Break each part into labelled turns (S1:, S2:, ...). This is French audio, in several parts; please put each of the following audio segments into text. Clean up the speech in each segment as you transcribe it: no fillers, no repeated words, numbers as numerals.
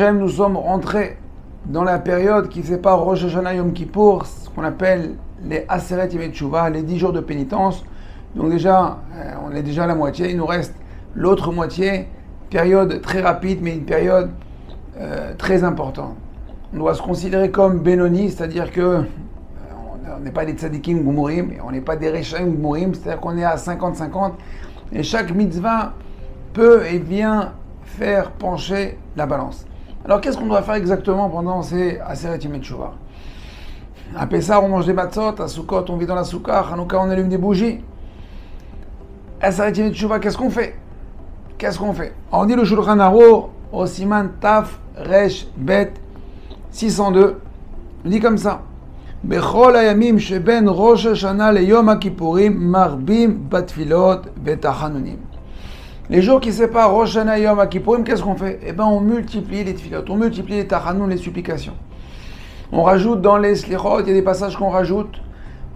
S1: Hashem, nous sommes rentrés dans la période qui sépare Rosh Hashanah Yom Kippour, ce qu'on appelle les Aseret Yemei Teshuvah, les 10 jours de pénitence. Donc déjà, on est déjà à la moitié, il nous reste l'autre moitié, période très rapide, mais une période très importante. On doit se considérer comme Benoni, c'est-à-dire que on n'est pas des tzadikim gumurim, on n'est pas des rechaim gumurim, c'est-à-dire qu'on est à 50-50, et chaque mitzvah peut et vient faire pencher la balance. Alors qu'est-ce qu'on doit faire exactement pendant ces Aseret Yemei Teshuvah? À Pessah, on mange des matzot, à Sukkot, on vit dans la soukha, à Hanouka, on allume des bougies. Aseret Yemei Teshuvah, qu'est-ce qu'on fait? On dit le Shulchan Aruch au Siman Taf Resh Bet 602, on dit comme ça: Bechol hayamim sheben Rosh Hashanah le Yom HaKippurim marbim batfilot vetachanunim. Les jours qui séparent Rosh Hashanah et Yom HaKippurim, qu'est-ce qu'on fait? Eh bien, on multiplie les tfilot, on multiplie les tachanun, les supplications. On rajoute dans les slichot, il y a des passages qu'on rajoute.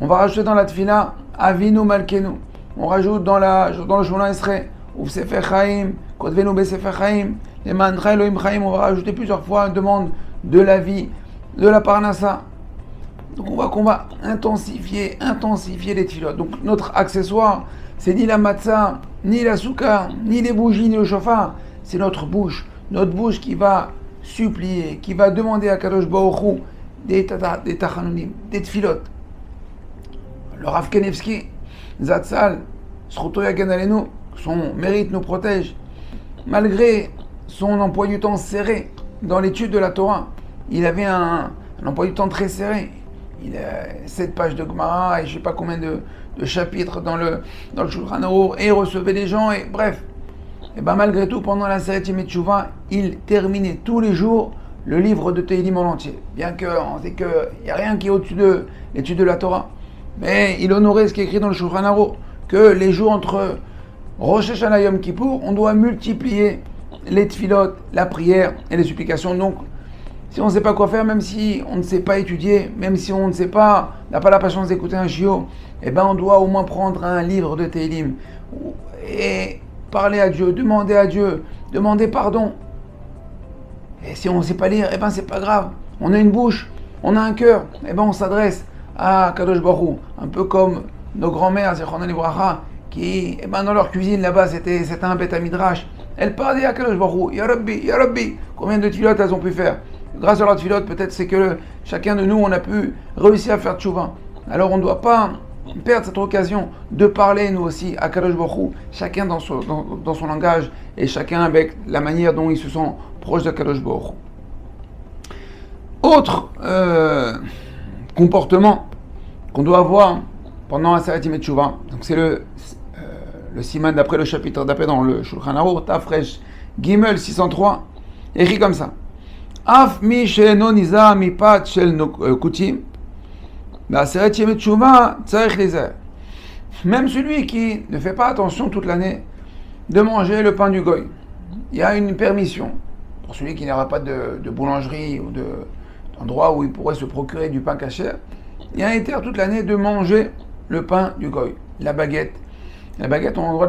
S1: On va rajouter dans la tfila Avinu Malkenu. On rajoute dans le Shemona Esrei Uf Sefer Chaim, Kotvenu Be Sefer Chaim, les Mancha Elohim Chaim. On va rajouter plusieurs fois une demande de la vie, de la parnassa. Donc on va intensifier les tfilot. Donc notre accessoire, c'est ni la matzah, ni la soukha, ni les bougies, ni le chauffard. C'est notre bouche qui va supplier, qui va demander à Kadosh Baruch Hu des tachanunim, des tfilot. Le Rav Kanevski, Zatzal, Zchuto Yagen Alenu, son mérite nous protège. Malgré son emploi du temps serré dans l'étude de la Torah, il avait un emploi du temps très serré. Il a 7 pages de Gemara et je ne sais pas combien de chapitres dans le Shulchan Aruch, et il recevait les gens, et bref. Et bien malgré tout, pendant la Aseret Yemei Teshuvah, il terminait tous les jours le livre de Tehillim en entier. Bien qu'on sait qu'il n'y a rien qui est au-dessus de l'étude de la Torah. Mais il honorait ce qui est écrit dans le Shulchan Aruch, que les jours entre Rosh Hashanah et Yom Kippour, on doit multiplier les tfilot, la prière et les supplications. Donc, si on ne sait pas quoi faire, même si on ne sait pas étudier, même si on n'a pas la patience d'écouter un shiur, eh ben on doit au moins prendre un livre de Tehillim et parler à Dieu, demander pardon. Et si on ne sait pas lire, eh ben c'est pas grave. On a une bouche, on a un cœur, eh ben on s'adresse à Kadosh Baruch Hu, un peu comme nos grands-mères, Zichronan Livracha, qui, eh ben dans leur cuisine là-bas, c'était un Beth Midrash. Elles parlaient à Kadosh Baruch Hu, Ya Rabbi, combien de tfilotes elles ont pu faire? Grâce à leur tfilote, peut-être c'est que chacun de nous, on a pu réussir à faire tchouva. Alors on ne doit pas perdre cette occasion de parler nous aussi à Kadosh Baruch Hu, chacun dans son langage et chacun avec la manière dont il se sent proche de Kadosh Baruch Hu. Autre comportement qu'on doit avoir pendant Aseret Yemei Teshuvah, donc c'est le siman d'après le chapitre d'après dans le Shulchan Aruch, Tafresh Gimel 603, écrit comme ça: Af mi she'eno niza mipat shel kutim, ba'aseret Yemei Teshuvah tzarich lizer. Même celui qui ne fait pas attention toute l'année de manger le pain du goy, il y a une permission. Pour celui qui n'aura pas de boulangerie ou d'endroit où il pourrait se procurer du pain kasher, il y a un interdit toute l'année de manger le pain du goy, la baguette. La baguette, on a le droit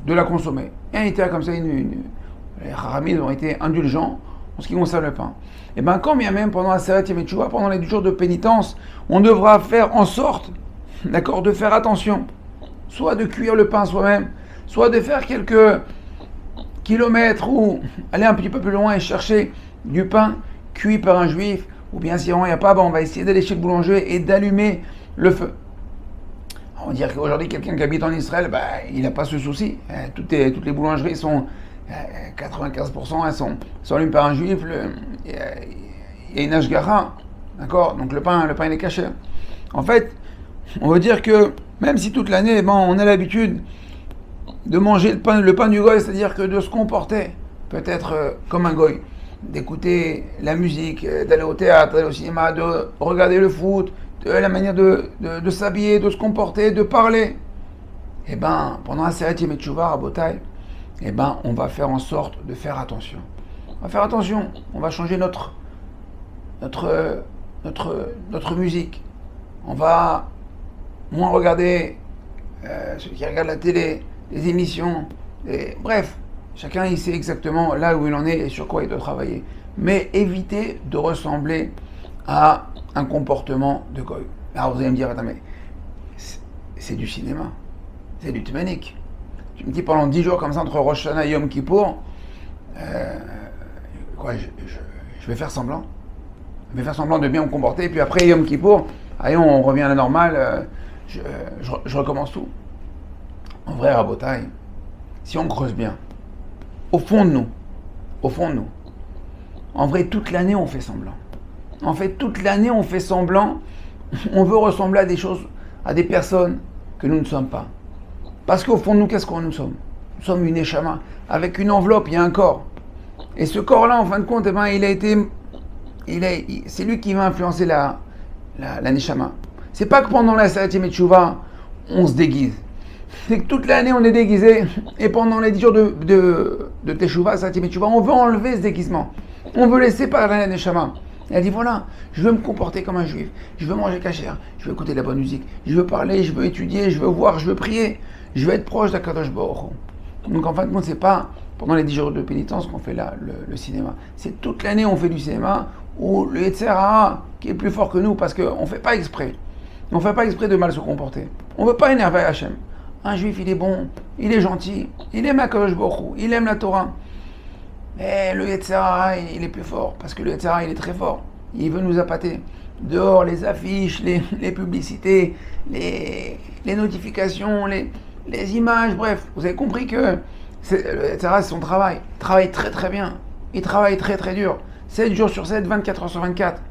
S1: de la consommer. Il y a un interdit comme ça, les Haramim ont été indulgents en ce qui concerne le pain. Et bien quand bien même pendant la Aseret Yemei Teshuvah, pendant les 10 jours de pénitence, on devra faire en sorte, d'accord, de faire attention, soit de cuire le pain soi-même, soit de faire quelques kilomètres ou aller un petit peu plus loin et chercher du pain cuit par un juif, ou bien si on n'y a pas, on va essayer d'aller chez le boulanger et d'allumer le feu. On va dire qu'aujourd'hui, quelqu'un qui habite en Israël, il n'a pas ce souci. Toutes les boulangeries sont, 95%, elles sont allumées par un juif, il y a une ashgara, d'accord? Donc le pain il est caché. En fait, on veut dire que même si toute l'année, on a l'habitude de manger le pain du goy, c'est-à-dire que de se comporter peut-être comme un goy, d'écouter la musique, d'aller au théâtre, d'aller au cinéma, de regarder le foot, de la manière de s'habiller, de se comporter, de parler. Et pendant la Aseret Yemei Teshuvah, Rabotai, on va faire en sorte de faire attention. On va faire attention, on va changer notre musique. On va moins regarder ceux qui regardent la télé, les émissions, bref, Chacun, il sait exactement là où il en est et sur quoi il doit travailler. Mais évitez de ressembler à un comportement de goy. Alors vous allez me dire, attends, mais c'est du cinéma, c'est du tmanik. Tu me dis pendant 10 jours comme ça entre Rosh Hashanah et Yom Kippour, quoi, je vais faire semblant. Je vais faire semblant de bien me comporter, et puis après Yom Kippour, allez, on revient à la normale, je recommence tout. En vrai, Rabotai, si on creuse bien, au fond de nous, en vrai, toute l'année, on fait semblant. En fait, toute l'année, on fait semblant, on veut ressembler à des choses, à des personnes que nous ne sommes pas. Parce qu'au fond de nous, qu'est-ce que nous sommes? Nous sommes une échama. Avec une enveloppe, il y a un corps. Et ce corps-là, en fin de compte, eh ben, c'est lui qui va influencer la neshama. C'est pas que pendant la Seret Yemei Teshuvah, on se déguise. C'est que toute l'année, on est déguisé. Et pendant les 10 jours de Teshuvah, Seret Yemei Teshuvah, on veut enlever ce déguisement. On veut laisser parler la neshama. Elle dit voilà, je veux me comporter comme un juif, je veux manger kasher, je veux écouter de la bonne musique, je veux parler, je veux étudier, je veux voir, je veux prier, je veux être proche d'Akadosh Baruch Hu. Donc en fin de compte, c'est pas pendant les 10 jours de pénitence qu'on fait là le cinéma. C'est toute l'année on fait du cinéma où le Yetzer Hara qui est plus fort que nous parce qu'on ne fait pas exprès. On ne fait pas exprès de mal se comporter. On ne veut pas énerver Hachem. Un juif, il est bon, il est gentil, il aime Akadosh Baruch Hu, il aime la Torah. Mais le Yetzer Hara, il est plus fort, parce que le Yetzer Hara, il est très fort. Il veut nous appâter. Dehors, les affiches, les publicités, les notifications, les images, bref. Vous avez compris que le Yetzer Hara, c'est son travail. Il travaille très très bien. Il travaille très très dur. 7 jours sur 7, 24 heures sur 24.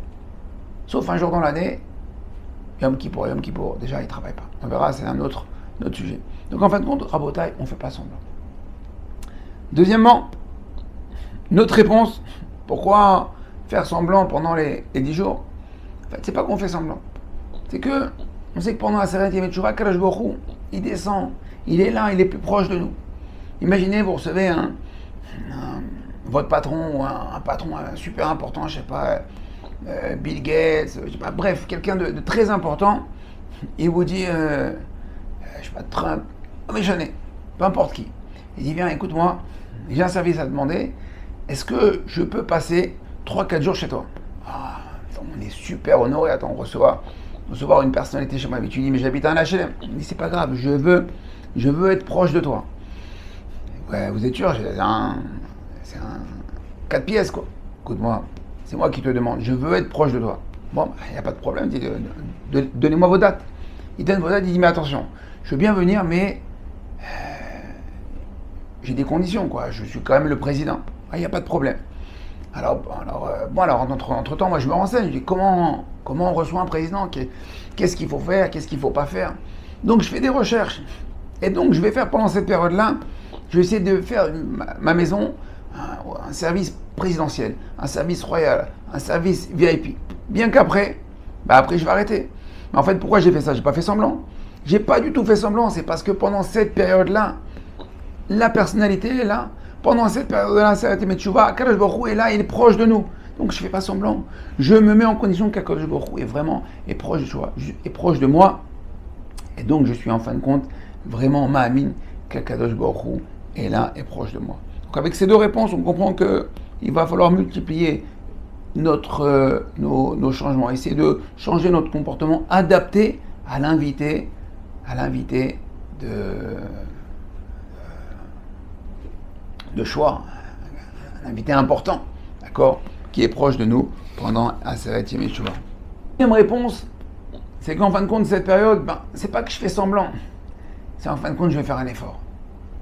S1: Sauf un jour dans l'année, Yom Kippour. Déjà, il ne travaille pas. On verra, c'est un autre sujet. Donc en fin de compte, Rabotai, on ne fait pas semblant. Deuxièmement, notre réponse, pourquoi faire semblant pendant les 10 jours? En fait, c'est pas qu'on fait semblant. C'est que, on sait que pendant la Seret Yemei Teshuvah, Akadosh Baruch Hu, il descend, il est là, il est plus proche de nous. Imaginez, vous recevez votre patron ou un patron super important, je sais pas, Bill Gates, je sais pas, bref, quelqu'un de très important, il vous dit, je sais pas, Trump, mais j'en ai, peu importe qui. Il dit, viens, écoute-moi, j'ai un service à te demander. Est-ce que je peux passer 3-4 jours chez toi? Ah, on est super honoré. Attends, recevoir une personnalité chez moi. Mais tu dis, mais j'habite à un HLM. Il dit, c'est pas grave, je veux être proche de toi. Ouais, vous êtes sûr? C'est un 4 pièces, quoi. Écoute-moi, c'est moi qui te demande. Je veux être proche de toi. Bon, il n'y a pas de problème. Donnez-moi vos dates. Il donne vos dates, il dit, mais attention, je veux bien venir, mais j'ai des conditions, quoi. Je suis quand même le président. Il n'y a pas de problème. Alors entre-temps, moi je me renseigne, je dis comment on reçoit un président, qu'est-ce qu'il faut faire, qu'est-ce qu'il ne faut pas faire. Donc je fais des recherches. Et donc je vais faire pendant cette période-là, je vais essayer de faire ma maison un service présidentiel, un service royal, un service VIP. Bien qu'après, après je vais arrêter. Mais en fait, pourquoi j'ai fait ça? J'ai pas fait semblant. J'ai pas du tout fait semblant, c'est parce que pendant cette période-là, la personnalité est là. Pendant cette période-là, Seret Yemei Teshuvah, Akadosh Baruch Hu est là, il est proche de nous. Donc je ne fais pas semblant. Je me mets en condition qu'Akadosh Baruch Hu est proche de moi. Et donc je suis en fin de compte vraiment ma'amin qu'Akadosh Baruch Hu est là, est proche de moi. Donc avec ces deux réponses, on comprend qu'il va falloir multiplier nos changements, essayer de changer notre comportement, adapté à l'invité de choix, un invité important, d'accord, qui est proche de nous pendant la Seret Yemei Teshuvah. Deuxième réponse, c'est qu'en fin de compte, cette période, c'est pas que je fais semblant, c'est en fin de compte, je vais faire un effort.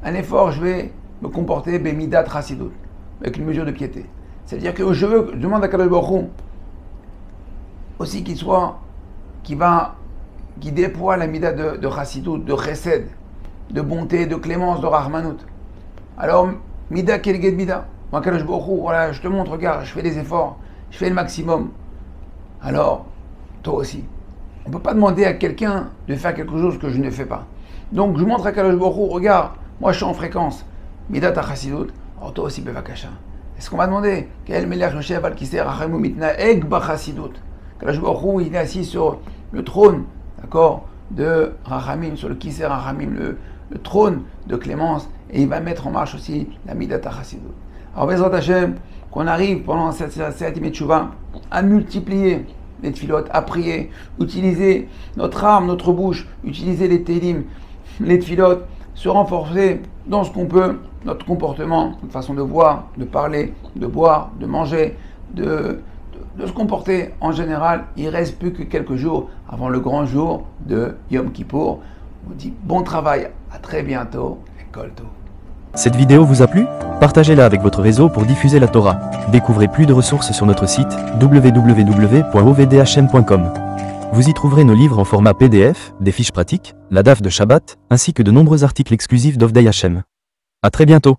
S1: Un effort, je vais me comporter bemidat chassidut, avec une mesure de piété. C'est-à-dire que je demande à Kadosh Baruch Hu aussi qui déploie la mida de chassidut, de chesed, de bonté, de clémence, de rahmanut. Alors, mida kelged mida. Moi, Kadosh Baruch Hu, voilà, je te montre, regarde, je fais des efforts, je fais le maximum. Alors, toi aussi. On ne peut pas demander à quelqu'un de faire quelque chose que je ne fais pas. Donc, je montre à Kadosh Baruch Hu, regarde, moi je suis en fréquence. Mida ta chassidut, alors toi aussi, bevakasha. Est-ce qu'on m'a demandé quel melech yoshev al kisei rachamim mitnaeg bachassidut? Kadosh Baruch Hu, il est assis sur le trône, d'accord, de Rachamim, sur le kisei Rachamim, le trône de clémence et il va mettre en marche aussi la Midat HaChassidut. Alors, Bezrat Hashem, qu'on arrive pendant cette Yemei Teshuvah à multiplier les tfilotes, à prier, utiliser notre âme, notre bouche, utiliser les télim, les tfilotes, se renforcer dans ce qu'on peut, notre comportement, notre façon de voir, de parler, de boire, de manger, de se comporter en général. Il ne reste plus que quelques jours avant le grand jour de Yom Kippour. On vous dit bon travail, à très bientôt et Kol Tov.
S2: Cette vidéo vous a plu? Partagez-la avec votre réseau pour diffuser la Torah. Découvrez plus de ressources sur notre site www.ovdhm.com. Vous y trouverez nos livres en format PDF, des fiches pratiques, la DAF de Shabbat, ainsi que de nombreux articles exclusifs d'Ovdei Hashem. À très bientôt.